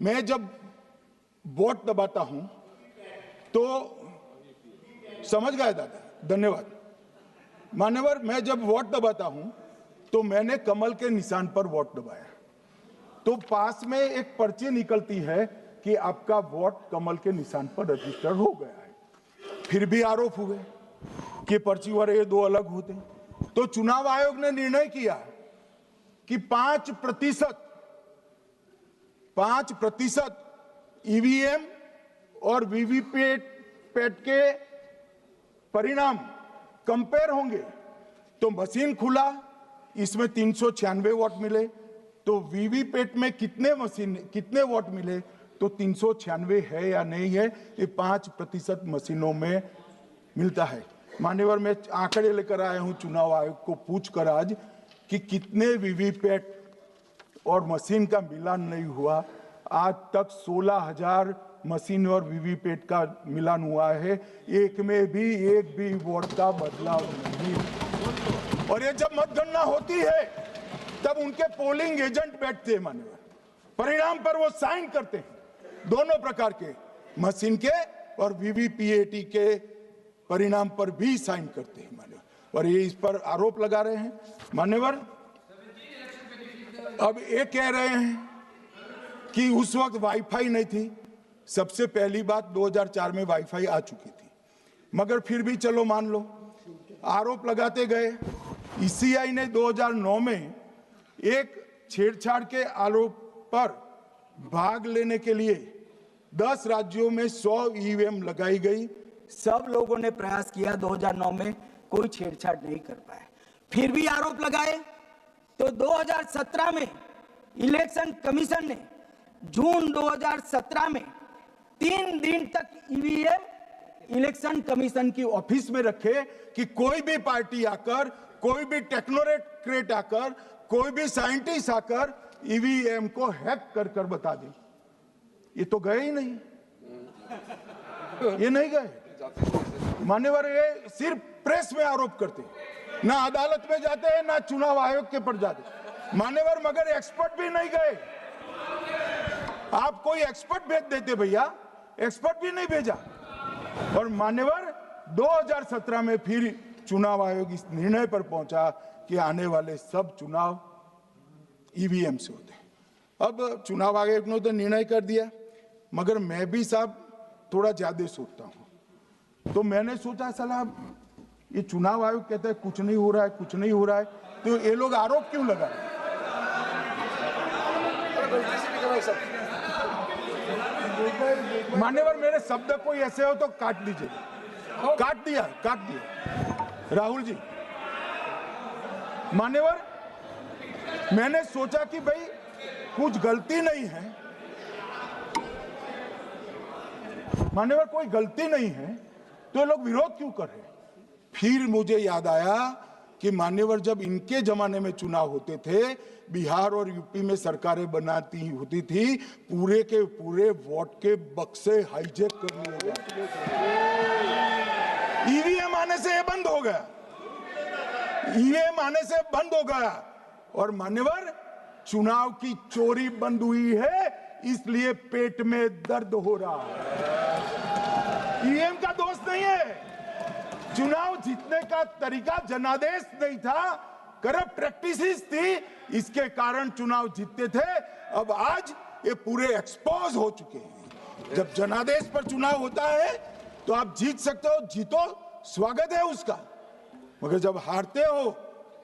मैं जब वोट दबाता हूं तो समझ गए दादा, धन्यवाद मान्यवर। मैं जब वोट दबाता हूं तो मैंने कमल के निशान पर वोट दबाया, तो पास में एक पर्ची निकलती है कि आपका वोट कमल के निशान पर रजिस्टर हो गया है। फिर भी आरोप हुए कि पर्ची वाले ये दो अलग होते। तो चुनाव आयोग ने निर्णय किया कि 5% ईवीएम और वीवीपैट के परिणाम कंपेयर होंगे। तो मशीन खुला, इसमें 396 वोट मिले, तो वीवीपैट में कितने वोट मिले, तो 396 है या नहीं है, ये 5% मशीनों में मिलता है। मान्यवर, मैं आंकड़े लेकर आया हूं चुनाव आयोग को पूछकर आज कि कितने वीवीपैट और मशीन का मिलान नहीं हुआ। आज तक 16,000 मशीन और वीवीपैट का मिलान हुआ है, एक भी वोट का बदलाव नहीं। और ये जब मतगणना होती है तब उनके पोलिंग एजेंट बैठते हैं मान्यवर, परिणाम पर वो साइन करते हैं, दोनों प्रकार के मशीन के और वीवीपैट के परिणाम पर भी साइन करते हैं मान्यवर। और ये इस पर आरोप लगा रहे हैं मान्यवर। अब ये कह रहे हैं कि उस वक्त वाईफाई नहीं थी। सबसे पहली बात, 2004 में वाईफाई आ चुकी थी, मगर फिर भी चलो मान लो, आरोप लगाते गए। ईसीआई ने 2009 में एक छेड़छाड़ के आरोप पर भाग लेने के लिए 10 राज्यों में 100 ईवीएम लगाई गई। सब लोगों ने प्रयास किया, 2009 में कोई छेड़छाड़ नहीं कर पाए, फिर भी आरोप लगाए। तो 2017 में इलेक्शन कमीशन ने जून 2017 में 3 दिन तक ईवीएम इलेक्शन कमीशन की ऑफिस में रखे कि कोई भी पार्टी आकर, कोई भी टेक्नोक्रेट आकर, कोई भी साइंटिस्ट आकर ईवीएम को हैक कर बता दे। ये तो गए ही नहीं, ये नहीं गए मान्यवर। ये सिर्फ प्रेस में आरोप करते, ना अदालत में जाते हैं, ना चुनाव आयोग के पर जाते मान्यवर, मगर एक्सपर्ट भी नहीं गए। आप कोई एक्सपर्ट भेज देते भैया, एक्सपर्ट भी नहीं भेजा। और मान्यवर 2017 में फिर चुनाव आयोग इस निर्णय पर पहुंचा कि आने वाले सब चुनाव ईवीएम से होते हैं। अब चुनाव आयोग ने तो निर्णय कर दिया, मगर मैं भी साहब थोड़ा ज्यादा सोचता हूं। तो मैंने सोचा साला ये चुनाव आयोग कहता है कुछ नहीं हो रहा है, कुछ नहीं हो रहा है, तो ये लोग आरोप क्यों लगा रहे? मान्यवर, मेरे शब्द कोई ऐसे हो तो काट दीजिए। काट दिया राहुल जी। मान्यवर, मैंने सोचा कि भाई कुछ गलती नहीं है, मान्यवर कोई गलती नहीं है, तो ये लोग विरोध क्यों कर रहे हैं? फिर मुझे याद आया कि मान्यवर जब इनके जमाने में चुनाव होते थे, बिहार और यूपी में सरकारें बनाती होती थी, पूरे के पूरे वोट के बक्से हाईजैक कर लिए जाते। ईवीएम आने से ये बंद हो गया, ईवीएम आने से बंद हो गया। और मान्यवर चुनाव की चोरी बंद हुई है, इसलिए पेट में दर्द हो रहा है। ईवीएम का दोष नहीं है, चुनाव जीतने का तरीका जनादेश नहीं था, करप्ट प्रैक्टिसेस थी, इसके कारण चुनाव जीतते थे। अब आज ये पूरे एक्सपोज हो चुके हैं। जब जनादेश पर चुनाव होता है तो आप जीत सकते हो, जीतो, स्वागत है उसका, मगर जब हारते हो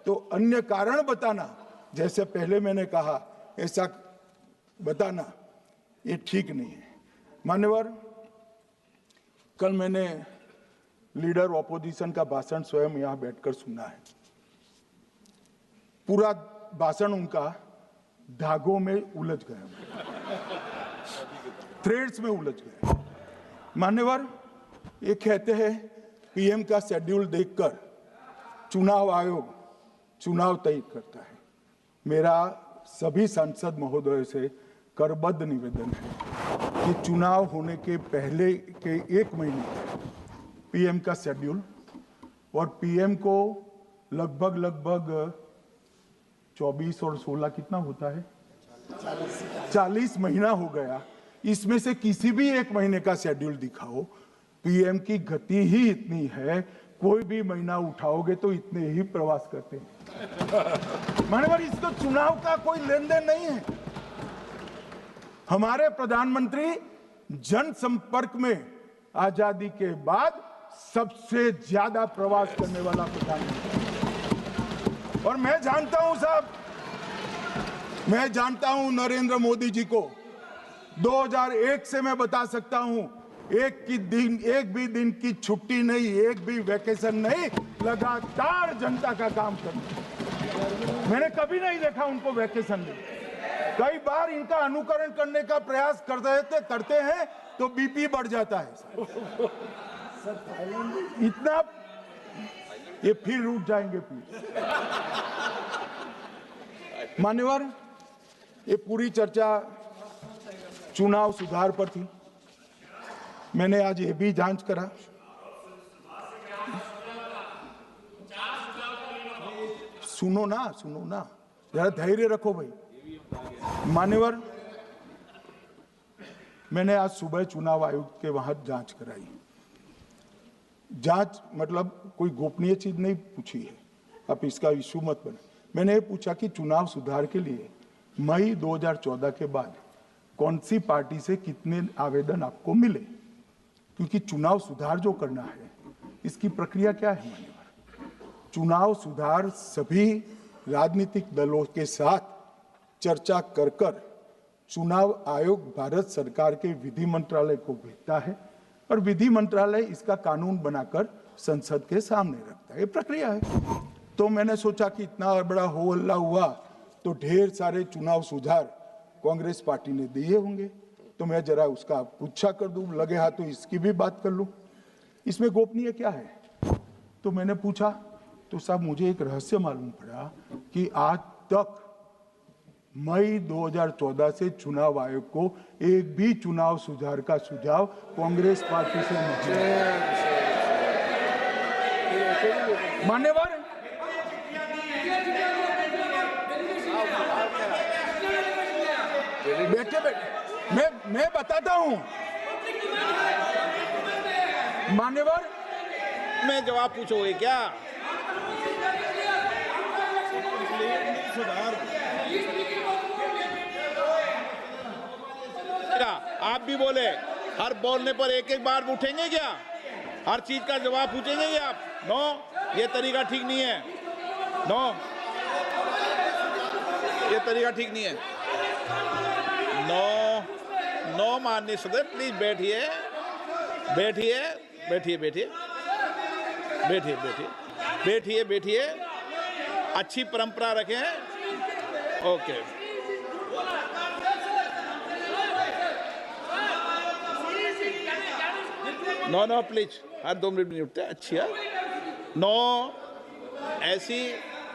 तो अन्य कारण बताना, जैसे पहले मैंने कहा, ऐसा बताना ये ठीक नहीं है। मान्यवर, कल मैंने लीडर ऑपोजिशन का भाषण स्वयं यहां बैठकर सुना है। पूरा भाषण उनका धागों में उलझ गया, थ्रेड्स में उलझ गया। मान्यवर, ये कहते हैं पीएम का शेड्यूल देखकर चुनाव आयोग चुनाव तय करता है। मेरा सभी सांसद महोदय से करबद्ध निवेदन है कि चुनाव होने के पहले के 1 महीने पीएम का शेड्यूल, और पीएम को लगभग 24 और 16 कितना होता है, 40 महीना हो गया, इसमें से किसी भी एक महीने का शेड्यूल दिखाओ। पीएम की गति ही इतनी है, कोई भी महीना उठाओगे तो इतने ही प्रवास करते हैं। मानवर, इसको चुनाव का कोई लेन देन नहीं है। हमारे प्रधानमंत्री जनसंपर्क में आजादी के बाद सबसे ज्यादा प्रवास करने वाला प्रधानमंत्री। और मैं जानता हूं साहब, मैं जानता हूं नरेंद्र मोदी जी को 2001 से मैं बता सकता हूं, एक भी दिन की छुट्टी नहीं, एक भी वैकेशन नहीं, लगातार जनता का काम करना। मैंने कभी नहीं देखा उनको वैकेशन में। कई बार इनका अनुकरण करने का प्रयास करते हैं तो बीपी बढ़ जाता है। इतना ये फिर रुक जाएंगे प्लीज। मान्यवर, ये पूरी चर्चा चुनाव सुधार पर थी। मैंने आज ये भी जांच करा। सुनो ना, जरा धैर्य रखो भाई। मान्यवर, मैंने आज सुबह चुनाव आयोग के वहां जांच कराई। जांच मतलब कोई गोपनीय चीज नहीं पूछी है, आप इसका इशू मत बने। मैंने ये पूछा कि चुनाव सुधार के लिए मई 2014 के बाद कौन सी पार्टी से कितने आवेदन आपको मिले, क्योंकि चुनाव सुधार जो करना है इसकी प्रक्रिया क्या है। मान्यवर, चुनाव सुधार सभी राजनीतिक दलों के साथ चर्चा कर चुनाव आयोग भारत सरकार के विधि मंत्रालय को भेजता है और विधि मंत्रालय इसका कानून बनाकर संसद के सामने रखता है। ये प्रक्रिया है। तो मैंने सोचा कि इतना बड़ा हो हल्ला हुआ तो ढेर सारे चुनाव सुधार कांग्रेस पार्टी ने दिए होंगे, तो मैं जरा उसका पूछा कर दूं, लगे हाथ तो इसकी भी बात कर लूं। इसमें गोपनीय क्या है? तो मैंने पूछा तो साहब मुझे एक रहस्य मालूम पड़ा कि आज तक मई 2014 से चुनाव आयोग को एक भी चुनाव सुधार का सुझाव कांग्रेस पार्टी से नहीं मिला। मान्यवर, बैठे मैं बताता हूं। मान्यवर, मैं जवाब पूछोगे क्या? आप भी बोले, हर बोलने पर एक एक बार उठेंगे क्या? हर चीज का जवाब पूछेंगे क्या आप? नो, ये तरीका ठीक नहीं है। नो, ये तरीका ठीक नहीं है। नो माननीय सदस्य, प्लीज बैठिए बैठिए बैठिए बैठिए बैठिए बैठिए बैठिए बैठिए अच्छी परंपरा रखें। ओके, नो प्लीज, हर 2 मिनट नहीं उठते। अच्छी है। नो, ऐसी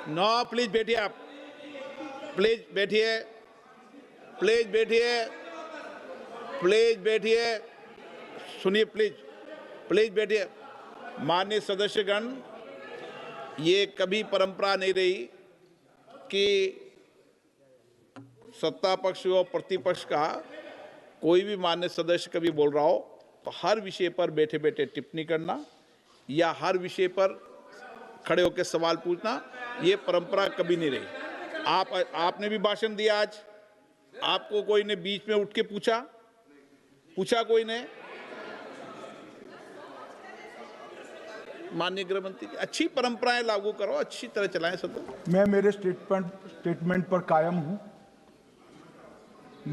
नो, प्लीज बैठिए आप, प्लीज बैठिए, प्लीज बैठिए, प्लीज बैठिए, सुनिए, प्लीज बैठिए। माननीय सदस्यगण, ये कभी परंपरा नहीं रही कि सत्ता पक्ष और प्रतिपक्ष का कोई भी माननीय सदस्य कभी बोल रहा हो तो हर विषय पर बैठे बैठे टिप्पणी करना या हर विषय पर खड़े होकर सवाल पूछना, ये परंपरा कभी नहीं रही। आपने भी भाषण दिया आज, आपको कोई ने बीच में उठ के पूछा कोई ने? माननीय गृह मंत्री, अच्छी परंपराएं लागू करो, अच्छी तरह चलाएं सदन। मैं मेरे स्टेटमेंट पर कायम हूं।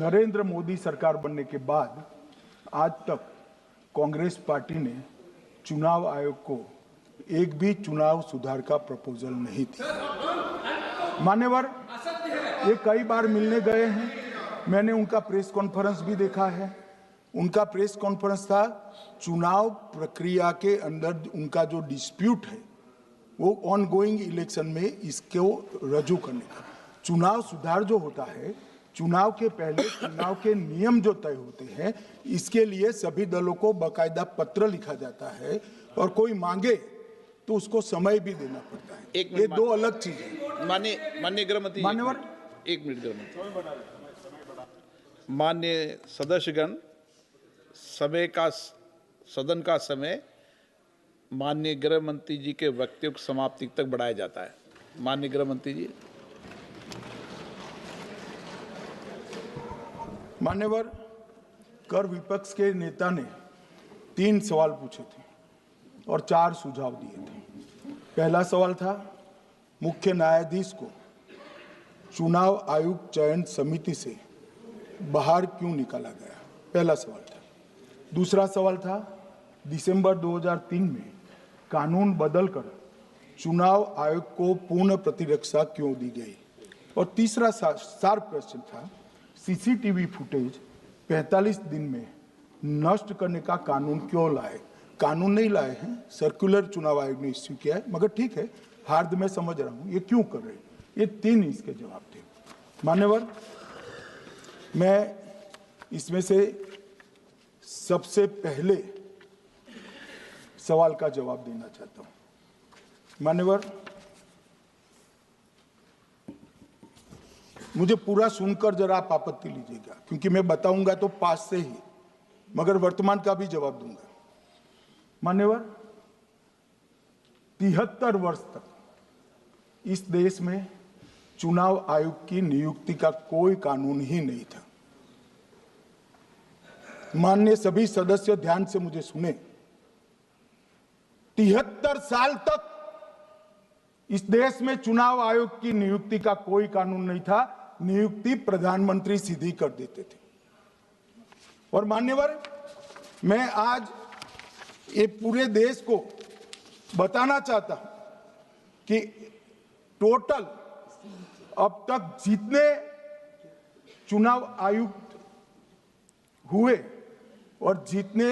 नरेंद्र मोदी सरकार बनने के बाद आज तक कांग्रेस पार्टी ने चुनाव आयोग को एक भी चुनाव सुधार का प्रपोजल नहीं दिया। मान्यवर, ये कई बार मिलने गए हैं, मैंने उनका प्रेस कॉन्फ्रेंस भी देखा है। उनका प्रेस कॉन्फ्रेंस था चुनाव प्रक्रिया के अंदर उनका जो डिस्प्यूट है वो ऑन गोइंग इलेक्शन में इसको रजू करने का। चुनाव सुधार जो होता है, चुनाव के पहले चुनाव के नियम जो तय होते हैं, इसके लिए सभी दलों को बाकायदा पत्र लिखा जाता है और कोई मांगे तो उसको समय भी देना पड़ता है। ये दो अलग चीज है। माननीय गृह मंत्री, मान्यवर, 1 मिनट गृह मंत्री। माननीय सदस्यगण, सदन का समय माननीय गृह मंत्री जी के वक्तव्य की समाप्ति तक बढ़ाया जाता है। माननीय गृह मंत्री जी। मान्यवर, कर विपक्ष के नेता ने 3 सवाल पूछे थे और 4 सुझाव दिए थे। पहला सवाल था, मुख्य न्यायाधीश को चुनाव आयोग चयन समिति से बाहर क्यों निकाला गया? पहला सवाल था। दूसरा सवाल था, दिसंबर 2003 में कानून बदलकर चुनाव आयोग को पूर्ण प्रतिरक्षा क्यों दी गई? और तीसरा शार्प क्वेश्चन था, सीसीटीवी फुटेज 45 दिन में नष्ट करने का कानून क्यों लाए? कानून नहीं लाए हैं, सर्कुलर चुनाव आयोग ने इश्यू किया है, मगर ठीक है, हार्द में समझ रहा हूं, ये क्यों कर रहे हैं? ये 3 इसके जवाब थे। मान्यवर, मैं इसमें से सबसे पहले सवाल का जवाब देना चाहता हूं। मान्यवर, मुझे पूरा सुनकर जरा आप आपत्ति लीजिएगा, क्योंकि मैं बताऊंगा तो पास से ही, मगर वर्तमान का भी जवाब दूंगा। मान्यवर, 73 वर्ष तक इस देश में चुनाव आयोग की नियुक्ति का कोई कानून ही नहीं था। माननीय सभी सदस्य ध्यान से मुझे सुने, 73 साल तक इस देश में चुनाव आयोग की नियुक्ति का कोई कानून नहीं था। नियुक्ति प्रधानमंत्री सीधी कर देते थे। और मान्यवर, मैं आज ये पूरे देश को बताना चाहता हूं कि टोटल अब तक जितने चुनाव आयुक्त हुए और जितने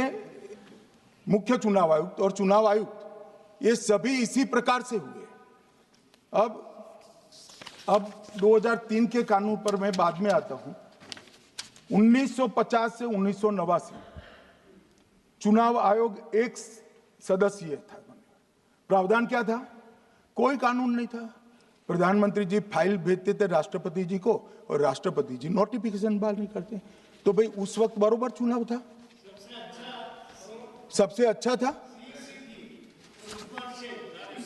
मुख्य चुनाव आयुक्त और चुनाव आयुक्त, ये सभी इसी प्रकार से हुए। अब 2003 के कानून पर मैं बाद में आता हूं। 1950 से 1989 चुनाव आयोग एक सदस्यीय था। प्रावधान क्या था? कोई कानून नहीं था। प्रधानमंत्री जी फाइल भेजते थे राष्ट्रपति जी को और राष्ट्रपति जी नोटिफिकेशन बहाल नहीं करते। तो भाई उस वक्त बरोबर चुनाव था, सबसे अच्छा था।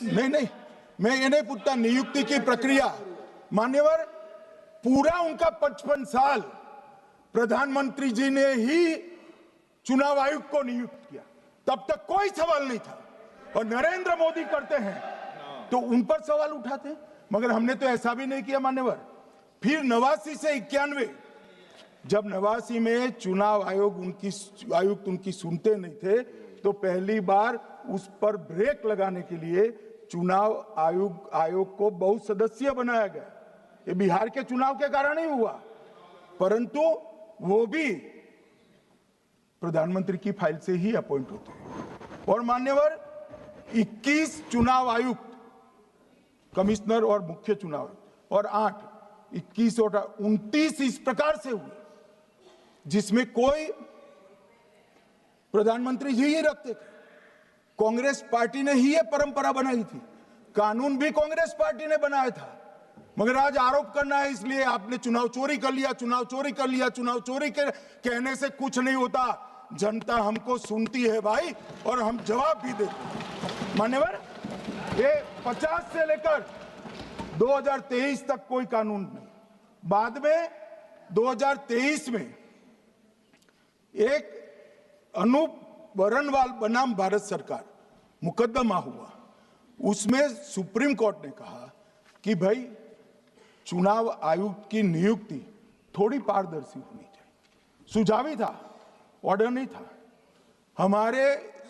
नहीं, मैं ये नहीं पूछता नियुक्ति की प्रक्रिया। मान्यवर, पूरा उनका 55 साल प्रधानमंत्री जी ने ही चुनाव आयोग को नियुक्त किया, तब तक कोई सवाल नहीं था। और नरेंद्र मोदी करते हैं तो उन पर सवाल उठाते हैं, मगर हमने तो ऐसा भी नहीं किया। मान्यवर, फिर 89 से 91, जब 89 में चुनाव आयुक्त उनकी सुनते नहीं थे, तो पहली बार उस पर ब्रेक लगाने के लिए चुनाव आयोग को बहुत सदस्यीय बनाया गया। ये बिहार के चुनाव के कारण ही हुआ, परंतु वो भी प्रधानमंत्री की फाइल से ही अपॉइंट होते हैं। और मान्यवर, 21 चुनाव आयुक्त, कमिश्नर और मुख्य चुनाव आयुक्त, और 21 और 29 इस प्रकार से हुए जिसमें कोई प्रधानमंत्री जी ही रखते थे। कांग्रेस पार्टी ने ही ये परंपरा बनाई थी, कानून भी कांग्रेस पार्टी ने बनाया था। मगर आज आरोप करना है इसलिए आपने चुनाव चोरी कर लिया, चुनाव चोरी कर लिया, चुनाव चोरी कहने से कुछ नहीं होता। जनता हमको सुनती है भाई, और हम जवाब भी देते हैं। मान्यवर, ये 50 से लेकर 2023 तक कोई कानून नहीं। बाद में 2023 में एक अनूप बरनवाल बनाम भारत सरकार मुकदमा हुआ। उसमें सुप्रीम कोर्ट ने कहा कि भाई चुनाव आयुक्त की नियुक्ति थोड़ी पारदर्शी होनी चाहिए। सुझावी था, ऑर्डर नहीं था। हमारे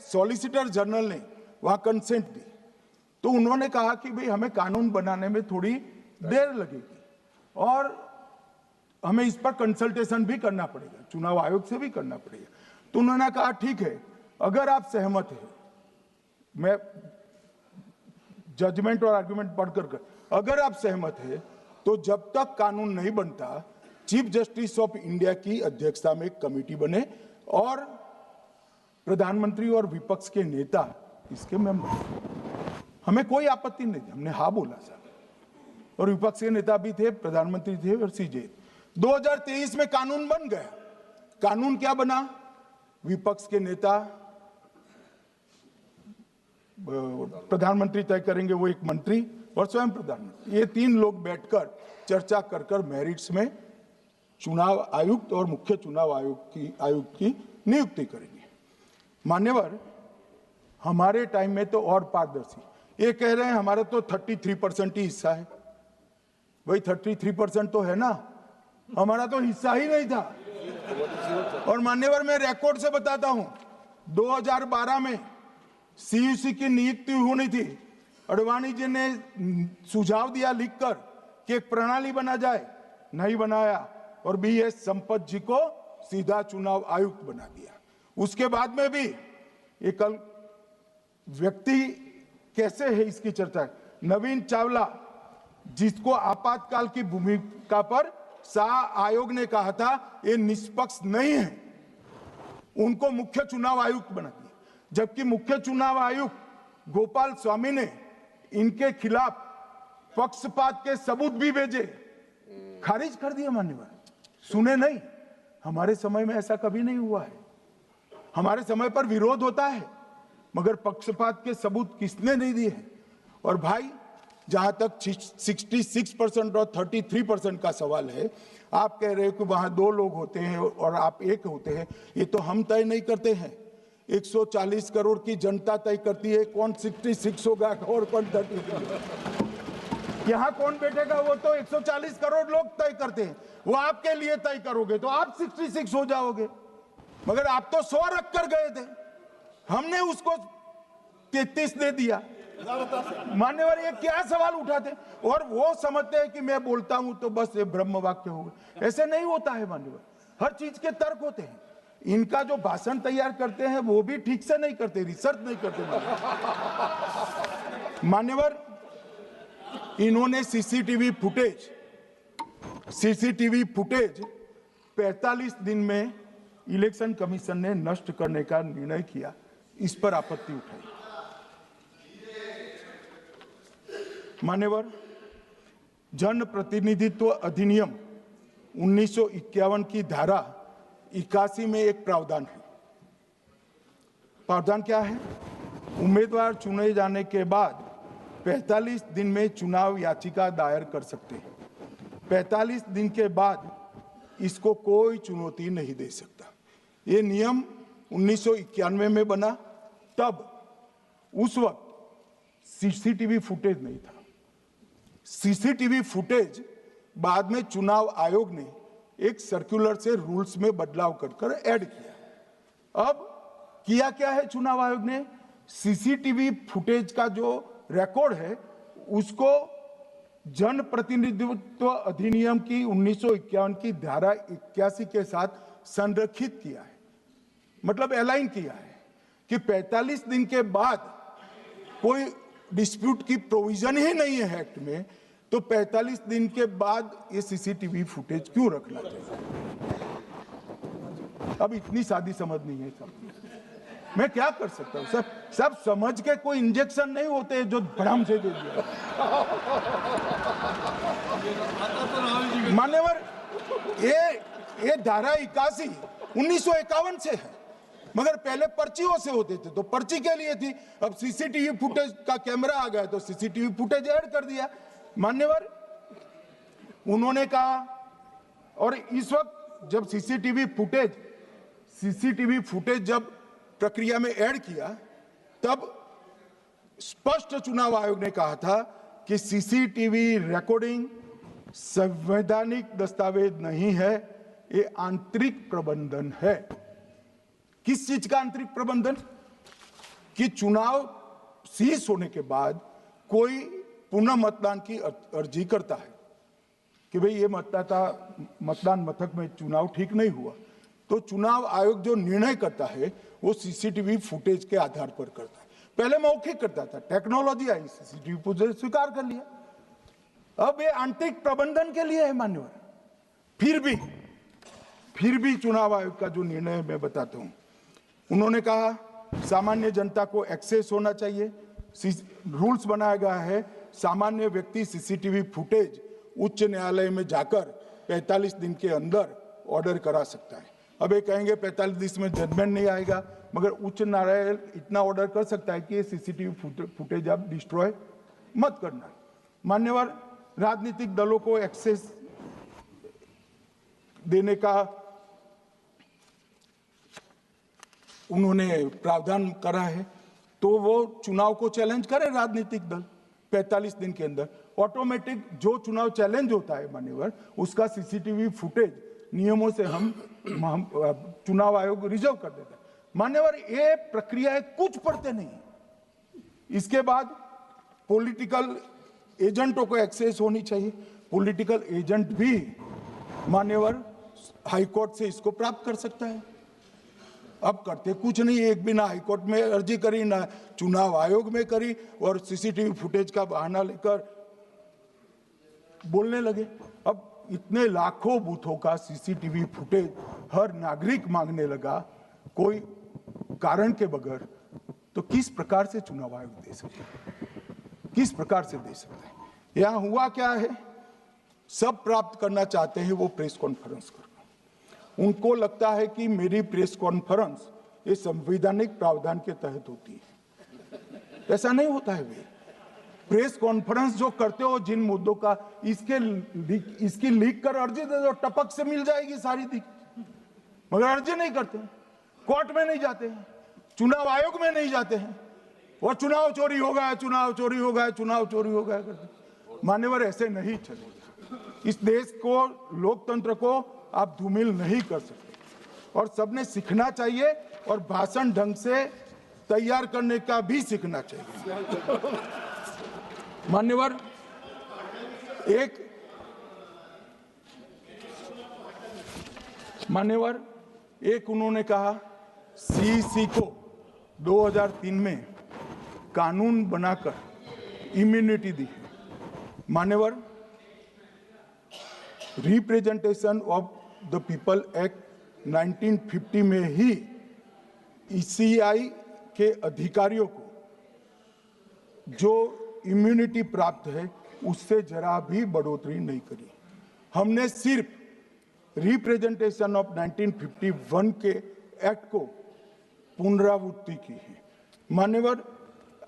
सॉलिसिटर जनरल ने वहां कंसेंट दी, तो उन्होंने कहा कि भाई हमें कानून बनाने में थोड़ी देर लगेगी और हमें इस पर कंसल्टेशन भी करना पड़ेगा, चुनाव आयोग से भी करना पड़ेगा। तो उन्होंने कहा ठीक है, अगर आप सहमत हैं, मैं जजमेंट और आर्गुमेंट पढ़कर, अगर आप सहमत हैं तो जब तक कानून नहीं बनता, चीफ जस्टिस ऑफ इंडिया की अध्यक्षता में एक कमेटी बने और प्रधानमंत्री और विपक्ष के नेता इसके मेंबर। हमें कोई आपत्ति नहीं थी, हमने हाँ बोला सर। और विपक्ष के नेता भी थे, प्रधानमंत्री थे और सीजे। 2023 में कानून बन गया। कानून क्या बना? विपक्ष के नेता, प्रधानमंत्री तय करेंगे, वो एक मंत्री और स्वयं प्रधानमंत्री, ये 3 लोग बैठकर चर्चा कर मेरिट्स में चुनाव आयुक्त और मुख्य चुनाव आयुक्त की नियुक्ति करेंगे। मान्यवर, हमारे टाइम में तो और पारदर्शी, ये कह रहे हैं हमारा तो 33% ही हिस्सा है। भाई 33% तो है ना, हमारा तो हिस्सा ही नहीं था। और मान्यवर, मैं रिकॉर्ड से बताता हूं, 2012 में सीयूसी की नियुक्ति होनी थी। अडवाणी जी ने सुझाव दिया लिखकर कि एक प्रणाली बना जाए, नहीं बनाया और BS संपत जी को सीधा चुनाव आयुक्त बना दिया। उसके बाद में भी एक व्यक्ति कैसे है इसकी चर्चा है। नवीन चावला, जिसको आपातकाल की भूमिका पर शाह आयोग ने कहा था ये निष्पक्ष नहीं है, उनको मुख्य चुनाव आयुक्त बना दिया। जबकि मुख्य चुनाव आयुक्त गोपाल स्वामी ने इनके खिलाफ पक्षपात के सबूत भी भेजे, खारिज कर दिया। मान्यवर, सुने नहीं, हमारे समय में ऐसा कभी नहीं हुआ है। हमारे समय पर विरोध होता है, मगर पक्षपात के सबूत किसने नहीं दिए हैं। और भाई, जहां तक 66% और 33% का सवाल है, आप कह रहे हो कि वहां 2 लोग होते हैं और आप 1 होते हैं, ये तो हम तय नहीं करते हैं। 140 करोड़ की जनता तय करती है कौन 66 होगा और कौन 33। यहां कौन बैठेगा वो तो 140 करोड़ लोग तय करते हैं। वो आपके लिए तय करोगे तो आप 66 हो जाओगे, मगर आप तो 100 रख कर गए थे, हमने उसको 33 दे दिया। मान्यवर, ये क्या सवाल उठाते? और वो समझते हैं कि मैं बोलता हूं तो बस ये ब्रह्म वाक्य होगा। ऐसे नहीं होता है मान्यवर, हर चीज के तर्क होते हैं। इनका जो भाषण तैयार करते हैं वो भी ठीक से नहीं करते, रिसर्च नहीं करते। मान्यवर, इन्होंने सीसीटीवी फुटेज 45 दिन में इलेक्शन कमीशन ने नष्ट करने का निर्णय किया, इस पर आपत्ति उठाई। मान्यवर, जन प्रतिनिधित्व अधिनियम 1951 की धारा 81 में एक प्रावधान है। प्रावधान क्या है? उम्मीदवार चुने जाने के बाद 45 दिन में चुनाव याचिका दायर कर सकते हैं। 45 दिन के बाद इसको कोई चुनौती नहीं दे सकता। ये नियम 1991 में बना, तब उस वक्त सीसीटीवी फुटेज नहीं था। सीसीटीवी फुटेज बाद में चुनाव आयोग ने एक सर्कुलर से रूल्स में बदलाव कर ऐड किया। अब किया क्या है चुनाव आयोग ने? सीसीटीवी फुटेज का जो रिकॉर्ड है उसको जन प्रतिनिधित्व अधिनियम की 1951 की धारा 81 के साथ संरक्षित किया है, मतलब अलाइन किया है कि 45 दिन के बाद कोई डिस्प्यूट की प्रोविजन ही नहीं है एक्ट में, तो 45 दिन के बाद ये सीसीटीवी फुटेज क्यों रखना चाहिए? अब इतनी सादी समझ नहीं है सब। मैं क्या कर सकता हूं? सब समझ के कोई इंजेक्शन नहीं होते जो भड़ाम से दे दिया। मान्यवर, ये धारा 81 1951 से है, मगर पहले पर्चियों से होते थे तो पर्ची के लिए थी। अब सीसीटीवी फुटेज का कैमरा आ गया तो सीसीटीवी फुटेज ऐड कर दिया। मान्यवर, उन्होंने कहा, और इस वक्त जब सीसीटीवी फुटेज जब प्रक्रिया में ऐड किया, तब स्पष्ट चुनाव आयोग ने कहा था कि सीसीटीवी रिकॉर्डिंग संवैधानिक दस्तावेज नहीं है, ये आंतरिक प्रबंधन है। किस चीज का आंतरिक प्रबंधन? कि चुनाव सीज होने के बाद कोई पुनः मतदान की अर्जी करता है कि भाई ये मतदान मथक में चुनाव ठीक नहीं हुआ, तो चुनाव आयोग जो निर्णय करता है वो सीसीटीवी फुटेज के आधार पर करता है। पहले मौखिक करता था, टेक्नोलॉजी आई, सीसीटीवी फुटेज स्वीकार कर लिया। अब ये आंतरिक प्रबंधन के लिए है मान्यवर। फिर भी चुनाव आयोग का जो निर्णय मैं बताता हूं, उन्होंने कहा सामान्य जनता को एक्सेस होना चाहिए। रूल्स बनाया गया है, सामान्य व्यक्ति सीसीटीवी फुटेज उच्च न्यायालय में जाकर 45 दिन के अंदर ऑर्डर करा सकता है। अब ये कहेंगे 45 दिन में जजमेंट नहीं आएगा, मगर उच्च न्यायालय इतना ऑर्डर कर सकता है कि ये सीसीटीवी फुटेज आप डिस्ट्रॉय मत करना। मान्यवर, राजनीतिक दलों को एक्सेस देने का उन्होंने प्रावधान करा है, तो वो चुनाव को चैलेंज करे राजनीतिक दल 45 दिन के अंदर। ऑटोमेटिक जो चुनाव चैलेंज होता है मान्यवर, उसका सीसीटीवी फुटेज नियमों से हम चुनाव आयोग रिजर्व कर देता है। मान्यवर, ये प्रक्रिया कुछ पढ़ते नहीं। इसके बाद पॉलिटिकल एजेंटों को एक्सेस होनी चाहिए। पॉलिटिकल एजेंट भी मान्यवर हाईकोर्ट से इसको प्राप्त कर सकता है। अब करते कुछ नहीं, एक भी ना हाईकोर्ट में अर्जी करी, ना चुनाव आयोग में करी, और सीसीटीवी फुटेज का बहाना लेकर बोलने लगे। अब इतने लाखों बूथों का सीसीटीवी फुटेज हर नागरिक मांगने लगा कोई कारण के बगैर, तो किस प्रकार से चुनाव आयोग दे सकता है? किस प्रकार से दे सकता है? यहां हुआ क्या है, सब प्राप्त करना चाहते हैं वो प्रेस कॉन्फ्रेंस करना। उनको लगता है कि मेरी प्रेस कॉन्फ्रेंस ये संवैधानिक प्रावधान के तहत होती है। ऐसा नहीं होता है। वे प्रेस कॉन्फ्रेंस जो करते हो जिन मुद्दों का, इसकी लीक कर अर्जी दे दो, टपक से मिल जाएगी सारी दिख, मगर अर्जी नहीं करते, कोर्ट में नहीं जाते हैं, चुनाव आयोग में नहीं जाते हैं, और चुनाव चोरी हो गया, चुनाव चोरी हो गया, चुनाव चोरी हो गया करते। मान्यवर, ऐसे नहीं चलेगा। इस देश को, लोकतंत्र को आप धूमिल नहीं कर सकते, और सबने सीखना चाहिए, और भाषण ढंग से तैयार करने का भी सीखना चाहिए। मान्यवर, एक उन्होंने कहा सीसी को 2003 में कानून बनाकर इम्यूनिटी दी है। मान्यवर, representation of the people act 1950 में ही ईसीआई के अधिकारियों को जो इम्यूनिटी प्राप्त है उससे जरा भी बढ़ोतरी नहीं करी। हमने सिर्फ रिप्रेजेंटेशन ऑफ 1951 के एक्ट को पुनरावृत्ति की है। मान्यवर,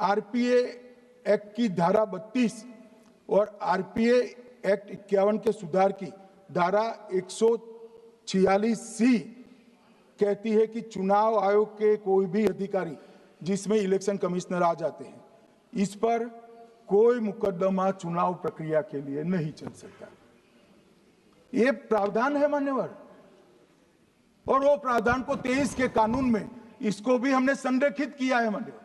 आरपीए एक्ट की धारा 32 और आरपीए एक्ट 51 के सुधार की धारा 146C कहती है कि चुनाव आयोग के कोई भी अधिकारी, जिसमें इलेक्शन कमिश्नर आ जाते हैं, इस पर कोई मुकदमा चुनाव प्रक्रिया के लिए नहीं चल सकता। ये प्रावधान है मान्यवर, और वो प्रावधान को 23 के कानून में इसको भी हमने संरेखित किया है मान्यवर।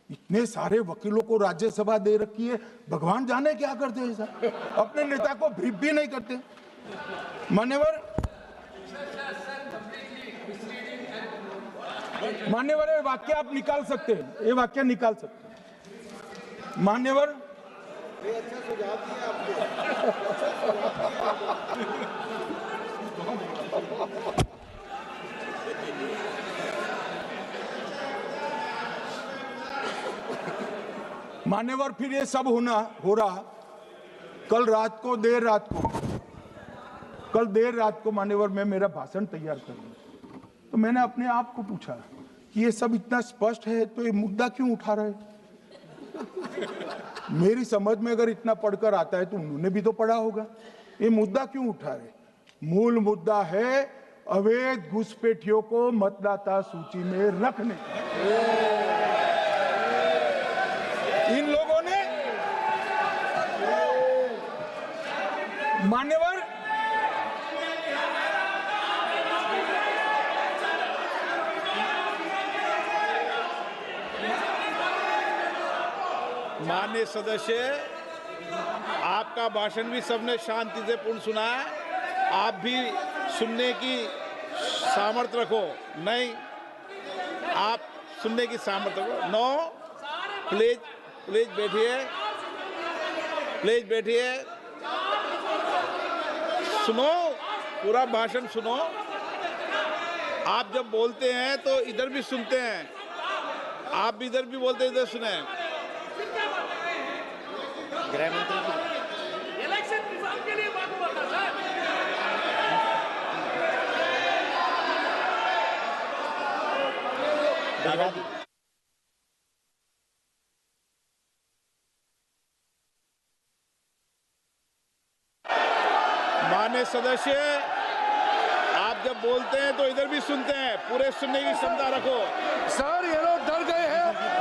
इतने सारे वकीलों को राज्यसभा दे रखी है, भगवान जाने क्या करते हैं सर, अपने नेता को ब्रीफ भी नहीं करते। मान्यवर, ये वाक्य आप निकाल सकते हैं, ये वाक्य निकाल सकते हैं। मान्यवर, अच्छा सुझाव दिया आपको। मान्यवर, फिर ये सब हो रहा कल देर रात को मान्यवर, मैं मेरा भाषण तैयार कर लूं, तो मैंने अपने आप को पूछा कि ये सब इतना स्पष्ट है तो ये मुद्दा क्यों उठा रहे? मेरी समझ में अगर इतना पढ़कर आता है तो उन्होंने भी तो पढ़ा होगा। ये मुद्दा क्यों उठा रहे? मूल मुद्दा है अवैध घुसपैठियों को मतदाता सूची में रखने। इन लोगों ने मान्यवर, माननीय सदस्य, आपका भाषण भी सबने शांति से पूर्ण सुना है। आप भी सुनने की सामर्थ्य रखो। नहीं, आप सुनने की सामर्थ्य रखो। नो, प्लीज बैठिए, सुनो, पूरा भाषण सुनो। आप जब बोलते हैं तो इधर भी सुनते हैं, आप भी इधर भी बोलते हैं, इधर सुने। गृह मंत्री इलेक्शन रिफॉर्म के लिए बात हुआ था सर। माननीय सदस्य, आप जब बोलते हैं तो इधर भी सुनते हैं, पूरे सुनने की क्षमता रखो। सर ये लोग डर गए हैं।